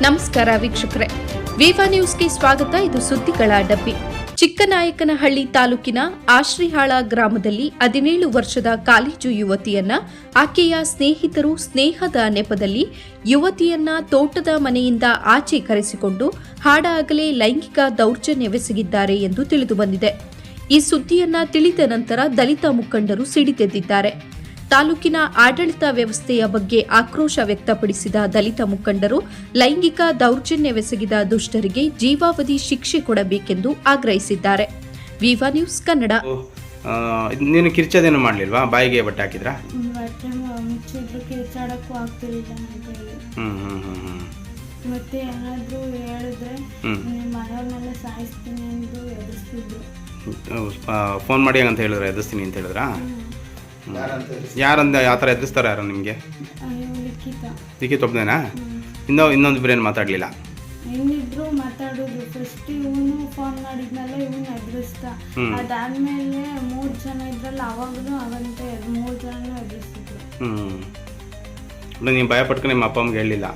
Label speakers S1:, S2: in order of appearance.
S1: ನಮಸ್ಕಾರ ವೀಕ್ಷಕರೇ, ವಿವಾ ನ್ಯೂಸ್ಗೆ ಸ್ವಾಗತ. ಇದು ಸುದ್ದಿಗಳ ಡಬ್ಬಿ. ಚಿಕ್ಕನಾಯಕನಹಳ್ಳಿ ತಾಲೂಕಿನ ಆಶ್ರಿಹಾಳ ಗ್ರಾಮದಲ್ಲಿ 17 ವರ್ಷದ ಕಾಲೇಜು ಯುವತಿಯನ್ನ ಆಕೆಯ ಸ್ನೇಹಿತರು ಸ್ನೇಹದ ನೆಪದಲ್ಲಿ ಯುವತಿಯನ್ನ ತೋಟದ ಮನೆಯಿಂದ ಆಚೆ ಕರೆಸಿಕೊಂಡು ಹಾಡಹಗಲೇ ಲೈಂಗಿಕ ದೌರ್ಜನ್ಯವೆಸಗಿದ್ದಾರೆ ಎಂದು ತಿಳಿದುಬಂದಿದೆ. ಈ ಸುದ್ದಿಯನ್ನ ತಿಳಿದ ನಂತರ ದಲಿತ ಮುಖಂಡರು ಸಿಡಿದೆದ್ದಿದ್ದಾರೆ. ತಾಲೂಕಿನ ಆಡಳಿತ ವ್ಯವಸ್ಥೆಯ ಬಗ್ಗೆ ಆಕ್ರೋಶ ವ್ಯಕ್ತಪಡಿಸಿದ ದಲಿತ ಮುಖಂಡರು ಲೈಂಗಿಕ ದೌರ್ಜನ್ಯವೆಸಗಿದ ದುಷ್ಟರಿಗೆ ಜೀವಾವಧಿ ಶಿಕ್ಷೆ ಕೊಡಬೇಕೆಂದು ಆಗ್ರಹಿಸಿದ್ದಾರೆ. ವಿವಾ ನ್ಯೂಸ್ ಕನ್ನಡ.
S2: ನೀನು ಕಿರ್ಚೋದೇನು ಮಾಡಲಿಲ್ವಾ? ಬಾಯಿಗೆ ಬಟ್ಟೆ ಹಾಕಿದ್ರಾ?
S3: ಕಿರ್ಚಾಡಕ್ಕೂ ಆಗ್ತಿರಲಿಲ್ಲ ಅಂತ ಹೇಳಿ. ಮತ್ತೆ ಏನಾದರೂ ಹೇಳಿದ್ರೆ ಮನೆಯವ್ರನ್ನೆಲ್ಲ ಸಾಯಿಸ್ತೀನಿ ಎಂದು ಎದುರಿಸ್ತಿದ್ರು.
S2: ಫೋನ್ ಮಾಡಿ ಅಂತ ಹೇಳಿದ್ರೆ ಎದುರಿಸ್ತೀನಿ ಅಂತ ಹೇಳಿದ್ರಾ? ಯಾರಂದ ಆ ಥರ ಎದುರಿಸ್ತಾರೆ? ಯಾರು ನಿಮಗೆ? ಲಿಖಿತ್ ಒಬ್ಬನೇನಾ? ಇನ್ನೊಂದು ಬೇರೇನು ಮಾತಾಡಲಿಲ್ಲ?
S3: ಇನ್ನಿಬ್ರು ಮಾತಾಡೋದು. ಫಸ್ಟ್ ಇವನು ಫೋನ್ ಮಾಡಿದ್ನಲ್ಲ, ಇವನು ಎದುರಿಸ್ದ. ಅದಾದ್ಮೇಲೆ 3 ಜನ ಇದ್ರಲ್ಲ, ಅವಾಗಲೂ ಅವಂತೆ 3 ಜನನೂ ಎದುರಿಸ್ತಿದ್ರು.
S2: ನೀವು ಭಯ ಪಟ್ಕೊಂಡು ನಿಮ್ಮ ಅಪ್ಪ ಅಮ್ಮಗೆ ಹೇಳಿಲ್ಲ?